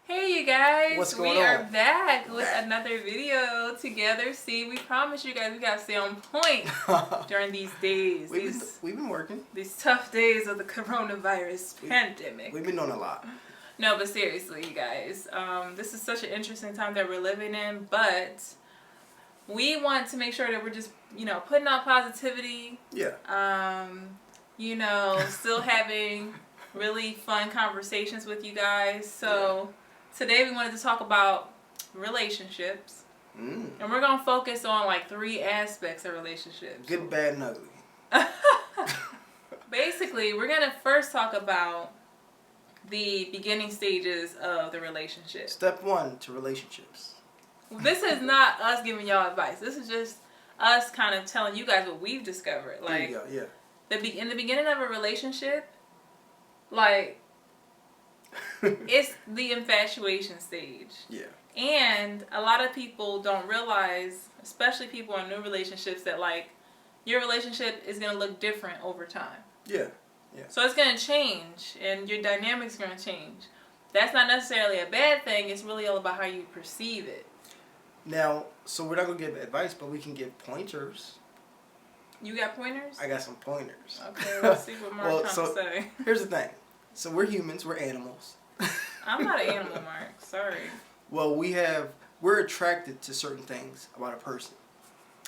Hey you guys, What's going we on? are back with another video together. See, we promise you guys we gotta stay on point during these days. We've been working. These tough days of the coronavirus pandemic. We've been doing a lot. No, but seriously, you guys, this is such an interesting time that we're living in, but we want to make sure that we're just, putting out positivity. Yeah. Still having really fun conversations with you guys. So today we wanted to talk about relationships. And we're going to focus on like 3 aspects of relationships. Good, bad, and ugly. Basically, we're going to first talk about the beginning stages of the relationship. Step 1 to relationships. This is not us giving y'all advice. This is just us kind of telling you guys what we've discovered. There you go, yeah. In the beginning of a relationship, like, it's the infatuation stage. Yeah. And a lot of people don't realize, especially people in new relationships, that like your relationship is going to look different over time. Yeah. Yeah. So it's going to change and your dynamics are going to change. That's not necessarily a bad thing. It's really all about how you perceive it. Now, so we're not going to give advice, but we can give pointers. You got pointers? I got some pointers. Okay, let's see what Mark's trying to say. Here's the thing. So we're humans, we're animals. I'm not an animal, Mark. Sorry. Well, we're attracted to certain things about a person.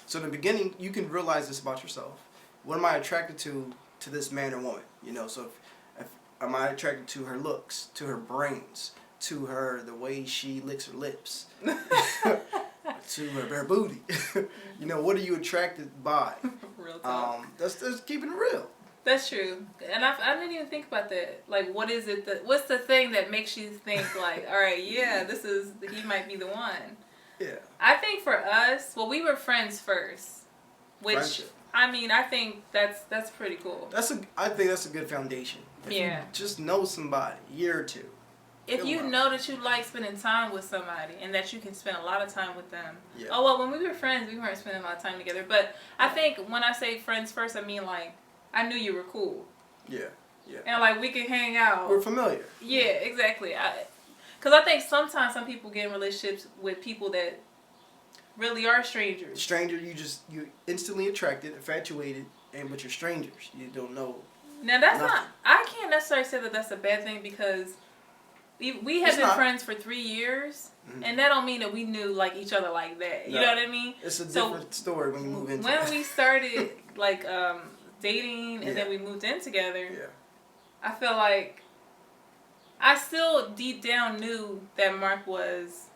So in the beginning, you can realize this about yourself. What am I attracted to this man or woman? So if am I attracted to her looks, to her brains, to the way she licks her lips, to her booty? What are you attracted by? Real talk. That's keeping it real. That's true, and I didn't even think about that. Like, what is it what's the thing that makes you think like, all right, yeah, he might be the one? Yeah. I think for us, well, we were friends first, which Friendship. I think that's pretty cool. I think that's a good foundation. If you just know somebody, a year or two. If you know that you like spending time with somebody and that you can spend a lot of time with them. Yeah. Oh, well, when we were friends, we weren't spending a lot of time together. But I think when I say friends first, I mean like, I knew you were cool. Yeah, yeah. And like, we could hang out. We're familiar. Yeah, exactly. Because I think sometimes some people get in relationships with people that really are strangers. Stranger, you're instantly attracted, infatuated, but you're strangers. You don't know. Now that's nothing. I can't necessarily say that that's a bad thing because we have been friends for 3 years, and that don't mean that we knew like each other like that. You know what I mean? It's a different story when you move into it. When we started like dating and then we moved in together, I feel like I still deep down knew that Mark was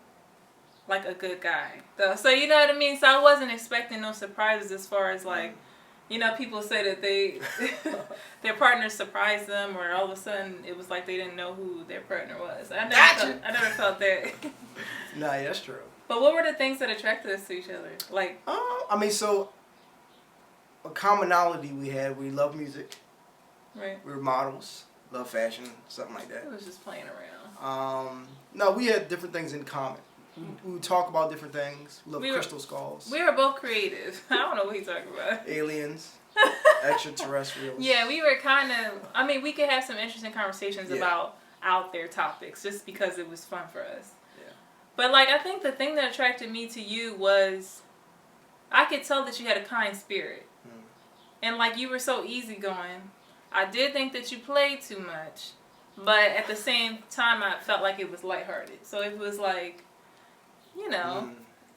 like a good guy though. So you know what I mean? So I wasn't expecting no surprises as far as like, people say that their partner surprised them, or all of a sudden it was like they didn't know who their partner was. I never felt that. Nah, yeah, that's true. But what were the things that attracted us to each other? Like, so a commonality we had, we love music. Right. We were models, love fashion, something like that. It was just playing around. No, we had different things in common. We would talk about different things. We love crystal skulls. We were both creative. I don't know what he's talking about. Aliens. Extraterrestrials. Yeah, we were kind of, we could have some interesting conversations about out there topics just because it was fun for us. Yeah. But like, I think the thing that attracted me to you was I could tell that you had a kind spirit. And like, you were so easygoing. I did think that you played too much, but at the same time I felt like it was lighthearted. So it was like,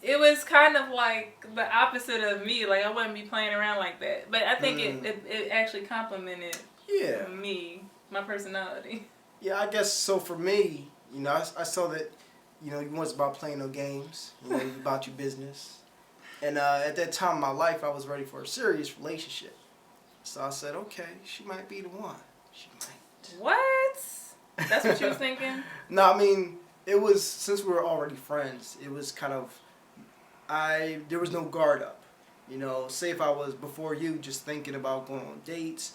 it was kind of like the opposite of me. Like, I wouldn't be playing around like that. But I think it actually complimented me, my personality. Yeah, I guess so. For me, I saw that, you wasn't about playing no games. You about your business. And at that time in my life, I was ready for a serious relationship. So I said, okay, she might be the one. She might. What? That's what you were thinking? No, it was, since we were already friends, it was kind of, there was no guard up. Say if I was before you just thinking about going on dates,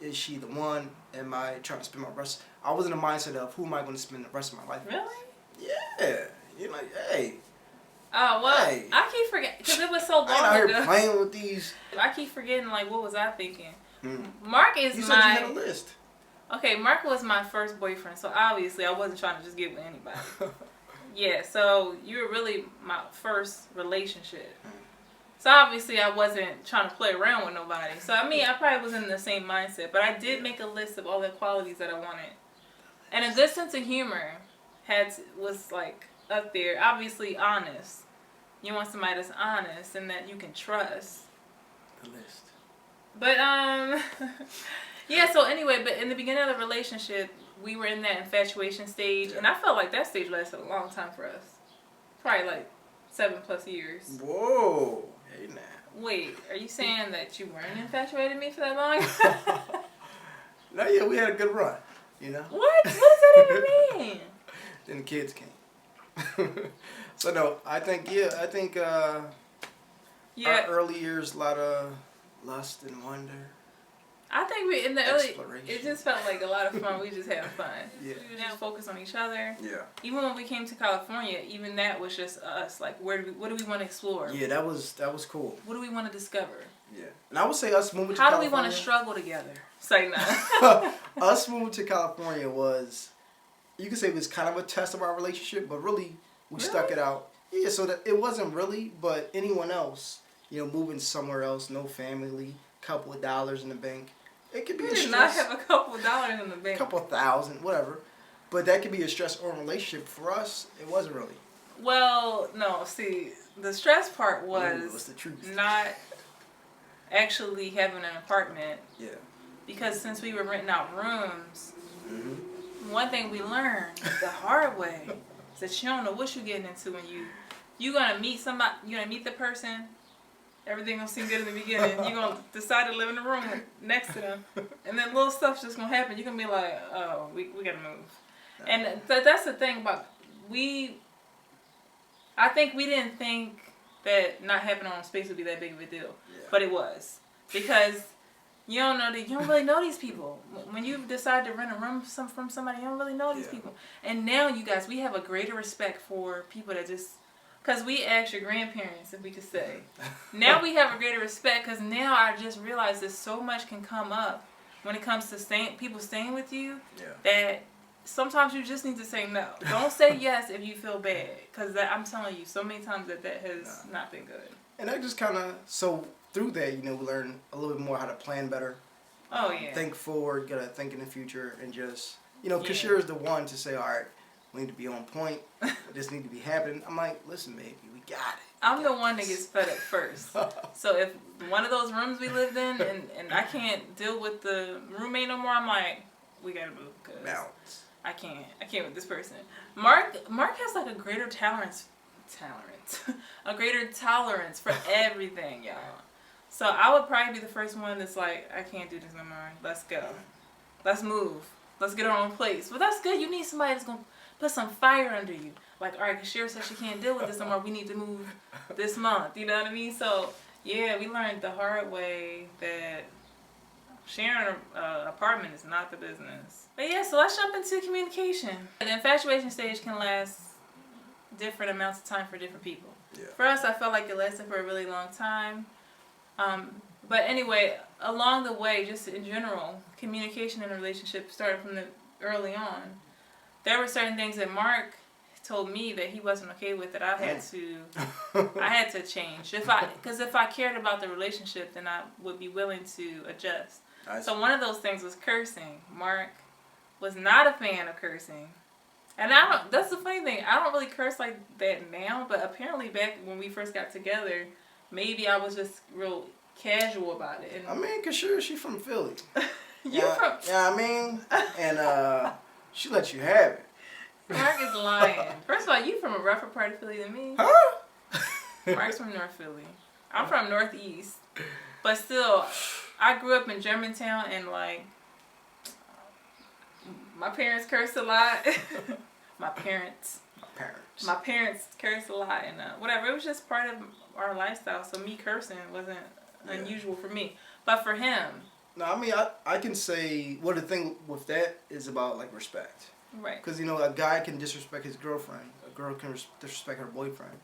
is she the one? Am I trying to spend my rest? I was in the mindset of, who am I going to spend the rest of my life with? Really? Yeah. You're like, hey. Oh, well, hey. I keep forgetting, because it was so long ago. I'm out here playing with these. I keep forgetting, like, what was I thinking? Mark is you said you had a list. Okay, Mark was my first boyfriend, so obviously I wasn't trying to just get with anybody. Yeah, so you were really my first relationship. So obviously I wasn't trying to play around with nobody. So I mean, I probably was in the same mindset, but I did make a list of all the qualities that I wanted. And a good sense of humor was like up there. Obviously honest. You want somebody that's honest and that you can trust. The list. But yeah, so anyway, but in the beginning of the relationship, we were in that infatuation stage, and I felt like that stage lasted a long time for us. Probably like 7+ years. Whoa. Hey now. Wait, are you saying that you weren't infatuated with me for that long? No, yeah, we had a good run, you know? What? What does that even mean? Then the kids came. So no, I think our early years, a lot of lust and wonder. I think we in the early, it just felt like a lot of fun. We just had fun. Yeah. We would just focus on each other. Yeah. Even when we came to California, even that was just us. Like, what do we want to explore? Yeah, that was cool. What do we want to discover? Yeah. And I would say us moving to How California. do we want to struggle together? Say no. Us moving to California was, you could say it was kind of a test of our relationship, but really we stuck it out. Yeah, so that it wasn't really, but anyone else, you know, moving somewhere else, no family, couple of dollars in the bank. It could be We a did stress. not have a couple of dollars in the bank. Couple of thousand, whatever. But that could be a stress or relationship. For us, it wasn't really. Well, no, see, the stress part was the truth. not actually having an apartment. Yeah. Because since we were renting out rooms, Mm-hmm. one thing we learned the hard way is that you don't know what you're getting into when you're gonna meet somebody, you're gonna meet the person, everything gonna seem good in the beginning, you're gonna decide to live in the room next to them, and then little stuff's just gonna happen. You're gonna be like, oh, we gotta move. And that's the thing about I think we didn't think that not having our own space would be that big of a deal, but it was, because you don't really know these people. When you decide to rent a room from somebody, you don't really know these people. And now, you guys, we have a greater respect for people that just, because we asked your grandparents if we could stay. Now we have a greater respect, because now I just realized that so much can come up when it comes to people staying with you, that sometimes you just need to say no. Don't say yes if you feel bad, because I'm telling you, so many times that has not been good. And that just kind of, through that, you know, we learn a little bit more how to plan better. Oh, yeah. Think forward, gotta think in the future, and just, you know, Kasheera is the one to say, all right, we need to be on point. This need to be happening. I'm like, listen, baby, we got it. I'm the one that gets fed up first. So if one of those rooms we lived in and I can't deal with the roommate no more, I'm like, we gotta move, because I can't with this person. Mark has like a greater a greater tolerance for everything, y'all. So I would probably be the first one that's like, I can't do this no more. Let's go. Let's move. Let's get our own place. But that's good. You need somebody that's going to put some fire under you. Like, all right, Kasheera said she can't deal with this no more. We need to move this month. You know what I mean? So, yeah, we learned the hard way that sharing an apartment is not the business. But yeah, so let's jump into communication. The infatuation stage can last different amounts of time for different people. Yeah. For us, I felt like it lasted for a really long time. But anyway, along the way, just in general, communication in a relationship started from early on. There were certain things that Mark told me that he wasn't okay with, that I had to change. Because if I cared about the relationship, then I would be willing to adjust. So one of those things was cursing. Mark was not a fan of cursing. And that's the funny thing. I don't really curse like that now, but apparently back when we first got together, maybe I was just real casual about it. And I mean, Kasheera, she from Philly. Yeah, I mean, and she let you have it. Mark is lying. First of all, you from a rougher part of Philly than me. Huh? Mark's from North Philly. I'm from Northeast. But still, I grew up in Germantown, and like, my parents cursed a lot. My parents cursed a lot, and whatever. It was just part of our lifestyle. So me cursing wasn't unusual for me, but for him. No, I mean, I can say, well, the thing with that is about like respect. Right. Because, you know, a guy can disrespect his girlfriend, a girl can disrespect her boyfriend,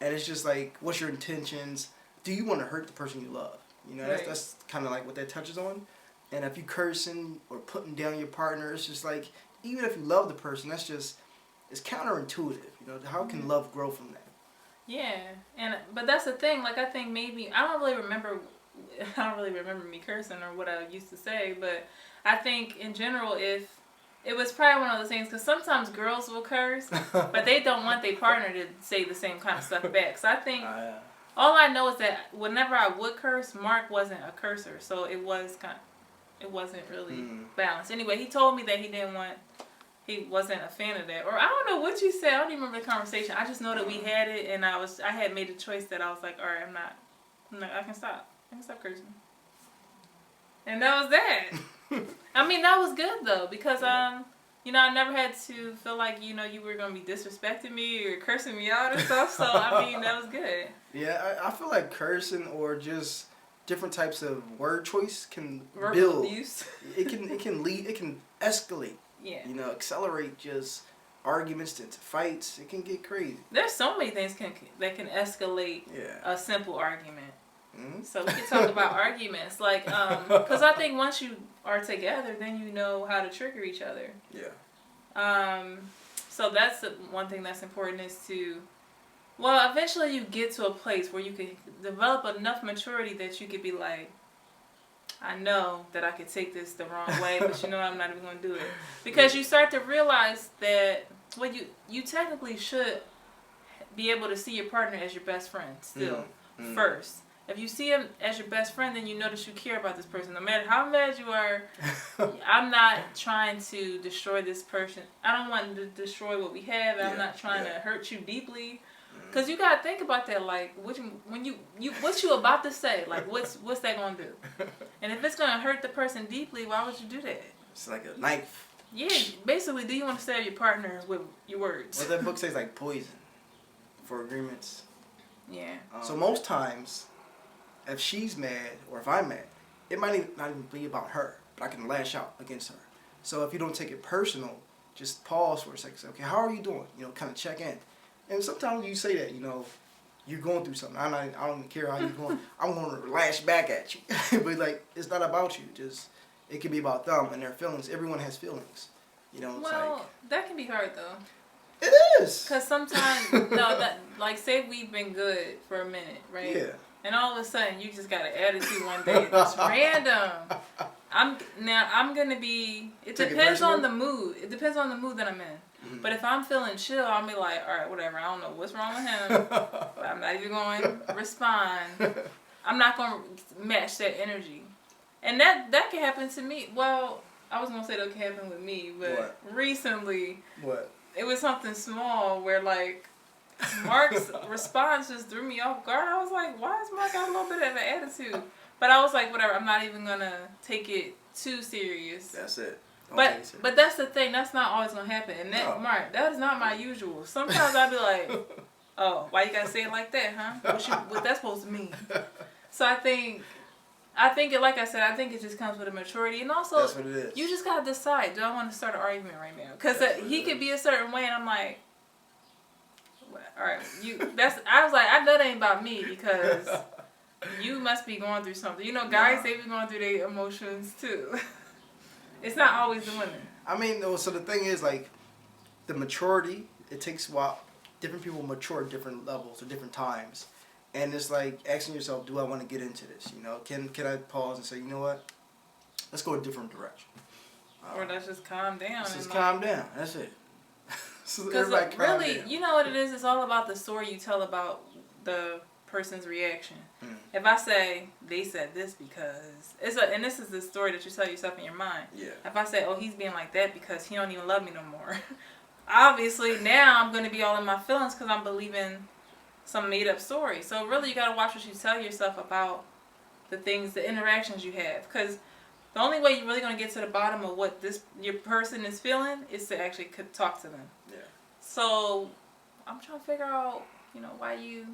and it's just like, what's your intentions? Do you want to hurt the person you love? You know, that's kind of like what that touches on. And if you cursing or putting down your partner, it's just like, even if you love the person, that's just, it's counterintuitive. You know, how can love grow from that? Yeah, but that's the thing. Like, I think maybe I don't really remember me cursing or what I used to say, but I think in general, if it was probably one of those things, because sometimes girls will curse, but they don't want their partner to say the same kind of stuff back. So I think all I know is that whenever I would curse, Mark wasn't a cursor, so it wasn't really balanced. Anyway, he told me that he wasn't a fan of that, or I don't know what you said. I don't even remember the conversation. I just know that we had it, and I had made a choice that I was like, all right, I'm not, I can stop cursing, and that was that. I mean, that was good though, because you know, I never had to feel like, you know, you were gonna be disrespecting me or cursing me out or stuff. So I mean, that was good. Yeah, I feel like cursing or just different types of word choice can Verbal abuse. It can escalate. Yeah. You know, accelerate just arguments into fights. It can get crazy. There's so many things that can escalate a simple argument. Mm-hmm. So we can talk about arguments, like, because I think once you are together, then you know how to trigger each other. Yeah. So that's the one thing that's important is to, well, eventually you get to a place where you can develop enough maturity that you could be like, I know that I could take this the wrong way, but you know I'm not even going to do it. Because you start to realize that, well, you technically should be able to see your partner as your best friend still, first. If you see him as your best friend, then you know that you care about this person. No matter how mad you are, I'm not trying to destroy this person. I don't want to destroy what we have. I'm not trying to hurt you deeply. Because you got to think about that. Like, what you about to say? Like, what's that going to do? And if it's going to hurt the person deeply, why would you do that? It's like a knife. Yeah, basically, do you want to stab your partner with your words? Well, that book says like poison for agreements. Yeah. So most times, if she's mad or if I'm mad, it might not even be about her, but I can lash out against her. So if you don't take it personal, just pause for a second. Say, okay, how are you doing? You know, kind of check in. And sometimes you say that, you know, you're going through something. I don't even care how you're going. I'm going to lash back at you. But like, it's not about you. Just, it can be about them and their feelings. Everyone has feelings. You know, it's well, that can be hard though. It is. Because sometimes, like, say we've been good for a minute, right? Yeah. And all of a sudden, you just got an attitude one day. It's random. I'm gonna be. It depends on the mood. It depends on the mood that I'm in. Mm-hmm. But if I'm feeling chill, I'll be like, all right, whatever. I don't know what's wrong with him. But I'm not even going to respond. I'm not going to match that energy. And that can happen to me. Well, I was gonna say that can happen with me, but recently, it was something small where like. Mark's response just threw me off guard. I was like, why is Mark got a little bit of an attitude? But I was like, whatever, I'm not even gonna take it too serious. That's it. But that's the thing, that's not always gonna happen. And that Mark, that is not my usual. Sometimes I'll be like, oh, why you gotta say it like that, huh? What that's supposed to mean? So I think it, like I said, I think it just comes with a maturity, and also that's what it is. You just gotta decide, do I want to start an argument right now? Because he could be a certain way, and I'm like, all right, I was like, I know that ain't about me because you must be going through something. You know, guys, they be going through their emotions too. It's not always the women. I mean, so the thing is, like, the maturity, it takes a while. Different people mature at different levels or different times. And it's like asking yourself, do I want to get into this? You know, can I pause and say, you know what? Let's go a different direction. Or let's just calm down. Let's just calm down. That's it. Because really, you know what it is? It's all about the story you tell about the person's reaction. If I say, they said this because... and this is the story that you tell yourself in your mind. Yeah. If I say, oh, he's being like that because he don't even love me no more. Obviously, now I'm going to be all in my feelings because I'm believing some made-up story. So really, you got to watch what you tell yourself about the things, the interactions you have. Because... the only way you're really going to get to the bottom of what your person is feeling is to actually talk to them. Yeah. So, I'm trying to figure out, you know, why you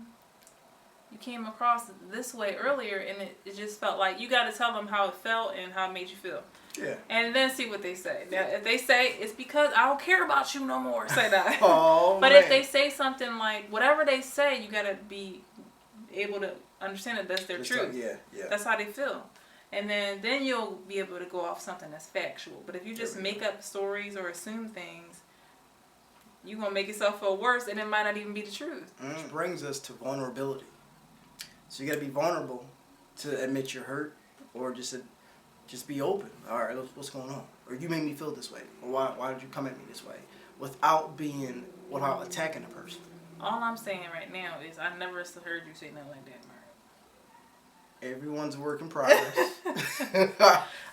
came across this way earlier, and it just felt like you got to tell them how it felt and how it made you feel. Yeah. And then see what they say. Now, if they say, it's because I don't care about you no more, say that. Oh, but man. if they say something like, whatever they say, you got to be able to understand that that's their truth. Yeah. That's how they feel. And then you'll be able to go off something that's factual. But if you just make up stories or assume things, you're going to make yourself feel worse, and it might not even be the truth. Which brings us to vulnerability. So you got to be vulnerable to admit you're hurt, or just be open. All right, what's going on? Or you made me feel this way. Or why did you come at me this way? Without attacking the person. All I'm saying right now is I never heard you say nothing like that, Mark. Everyone's a work in progress.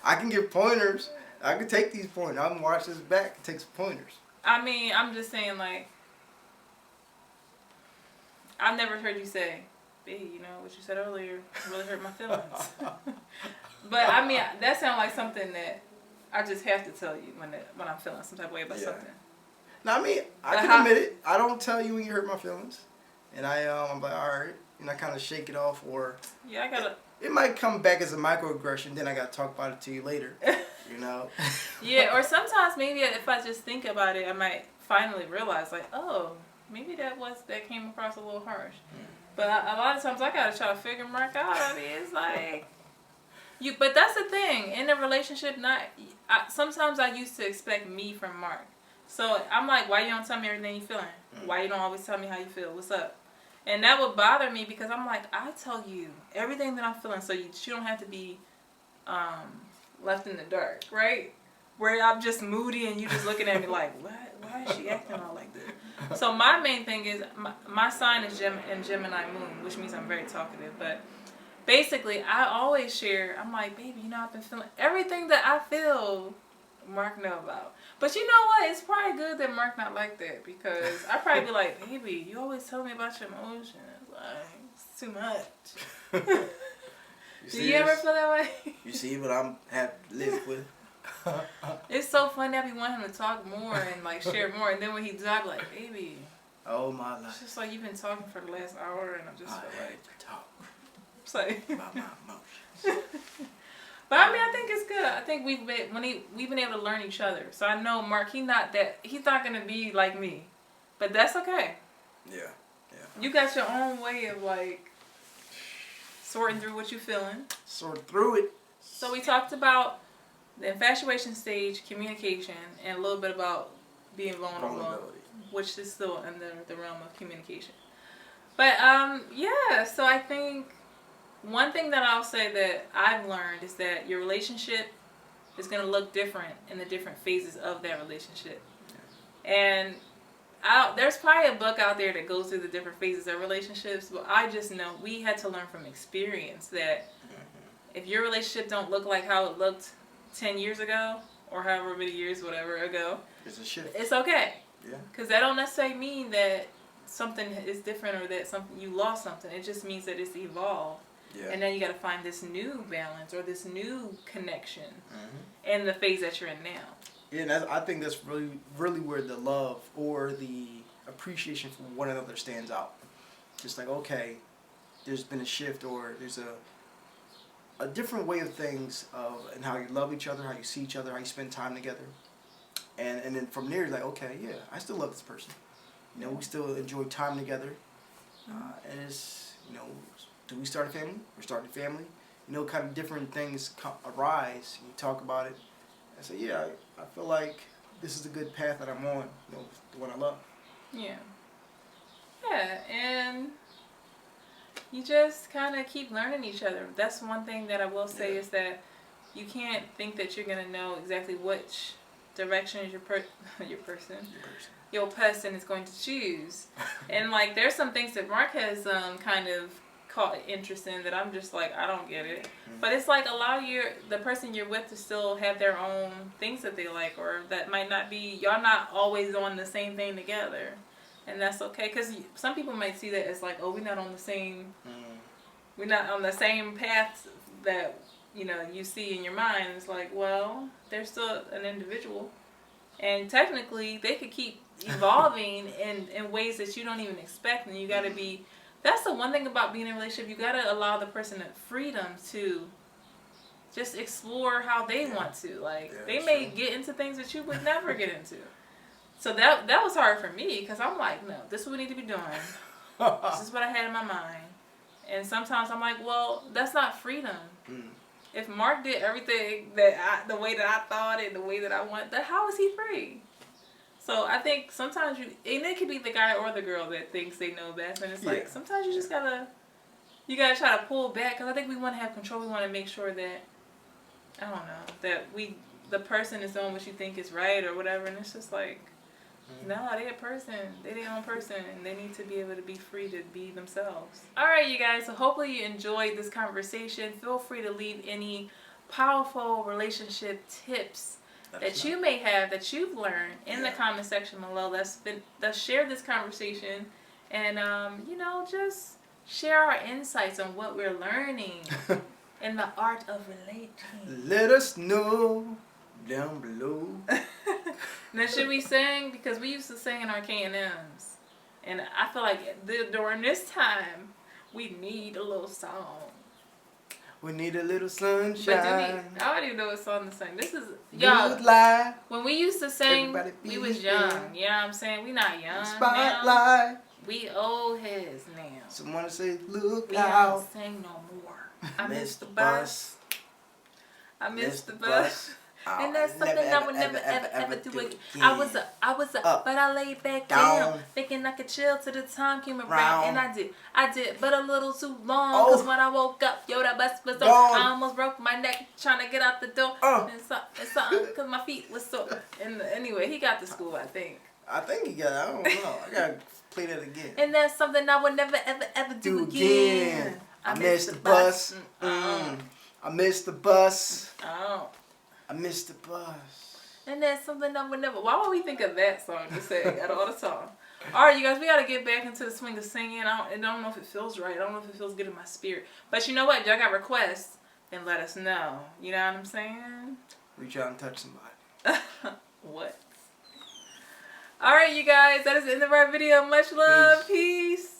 I can give pointers. I can take these pointers. I can watch this back and take some pointers. I mean, I'm just saying, like, I've never heard you say, "Babe, you know what you said earlier really hurt my feelings." But I mean, that sounds like something that I just have to tell you when I'm feeling some type of way about something. No, I mean, I can admit it. I don't tell you when you hurt my feelings, and I'm like, all right, and I kind of shake it off, or I gotta. It might come back as a microaggression. Then I gotta talk about it to you later. You know. Yeah, or sometimes maybe if I just think about it, I might finally realize, like, oh, maybe that came across a little harsh. But a lot of times I gotta try to figure Mark out. I mean, it's like but that's the thing in a relationship. Sometimes I used to expect me from Mark. So I'm like, why you don't tell me everything you feeling? Why you don't always tell me how you feel? What's up? And that would bother me because I'm like, I tell you everything that I'm feeling, so you don't have to be left in the dark, right? Where I'm just moody and you just looking at me like, why is she acting all like this? So my main thing is, my sign is Gemini moon, which means I'm very talkative. But basically, I always share, I'm like, baby, you know, I've been feeling everything that I feel, Mark know about. But you know what? It's probably good that Mark not like that, because I probably be like, baby, you always tell me about your emotions. Like, it's too much. Do you ever feel that way? You see what I'm have to live with? It's so funny. I be wanting him to talk more and like share more, and then when he does, I be like, baby. Oh my life. It's just like you've been talking for the last hour, and I'm just feel like to talk. It's like About my emotions. But I mean, I think it's good. I think we've been able to learn each other. So I know Mark, he's not gonna be like me, but that's okay. Yeah. You got your own way of like sorting through what you're feeling. Sort through it. So we talked about the infatuation stage, communication, and a little bit about being vulnerable, which is still under the realm of communication. But so I think one thing that I'll say that I've learned is that your relationship is going to look different in the different phases of that relationship. And there's probably a book out there that goes through the different phases of relationships, but I just know we had to learn from experience that if your relationship don't look like how it looked 10 years ago, or however many years, whatever ago, it's a shift. It's okay. Yeah. Because that don't necessarily mean that something is different or that you lost something. It just means that it's evolved. Yeah. And then you got to find this new balance or this new connection in the phase that you're in now. Yeah, and I think that's really, really where the love or the appreciation for one another stands out. Just like, okay, there's been a shift, or there's a different way of things and how you love each other, how you see each other, how you spend time together. And then from there, you're like, okay, yeah, I still love this person. You know, we still enjoy time together. And it's, you know, do we start a family? We're starting a family. You know, kind of different things arise. You talk about it. I say, yeah, I feel like this is a good path that I'm on, you know, the one I love. Yeah. Yeah, and you just kind of keep learning each other. That's one thing that I will say is that you can't think that you're going to know exactly which direction your person is going to choose. And like, there's some things that Mark has kind of caught interest in that I'm just like, I don't get it. But it's like, allow the person you're with to still have their own things that they like, or that might not be, y'all not always on the same thing together. And that's okay, because some people might see that as like, oh, we're not on the same path that, you know, you see in your mind. It's like, well, they're still an individual, and technically they could keep evolving in ways that you don't even expect. And you got to be, that's the one thing about being in a relationship, you got to allow the person the freedom to just explore how they want to. Like, they may get into things that you would never get into. So that was hard for me, because I'm like, no, this is what we need to be doing. This is what I had in my mind. And sometimes I'm like, well, that's not freedom. If Mark did everything the way that I thought it, the way that I want, then how is he free? So I think sometimes and it could be the guy or the girl that thinks they know best, and it's like sometimes you just gotta try to pull back, because I think we want to have control. We want to make sure that that the person is doing what you think is right or whatever, and it's just like no, they're a person. They're their own person, and they need to be able to be free to be themselves. All right, you guys. So hopefully you enjoyed this conversation. Feel free to leave any powerful relationship tips that you may have that you've learned in the comment section below. Let's share this conversation, and just share our insights on what we're learning in the art of relating. Let us know down below. Now, should we sing? Because we used to sing in our K&Ms. And I feel like during this time, we need a little song. We need a little sunshine. But I don't even know what song to sing. This is, y'all, when we used to sing, we was young. You know what I'm saying? We not young Spotlight. now. We old heads now. Someone say, look we out. We don't sing no more. I miss the bus. I miss the bus. And that's something I would never, ever do again. I was up, but I laid back down, thinking I could chill till the time came around. And I did, but a little too long. Cause when I woke up, that bus was on. I almost broke my neck trying to get out the door. And something, cause my feet was sore. And anyway, he got to school, I think. I think he got it. I don't know. I gotta play that again. And that's something I would never, ever do again. I miss the bus. I miss the bus. I miss the bus. And that's something I would never. Why would we think of that song to say out of all the songs? All right, you guys, we got to get back into the swing of singing. I don't know if it feels right. I don't know if it feels good in my spirit. But you know what? Y'all got requests, then let us know. You know what I'm saying? Reach out and touch somebody. What? All right, you guys, that is the end of our video. Much love. Peace.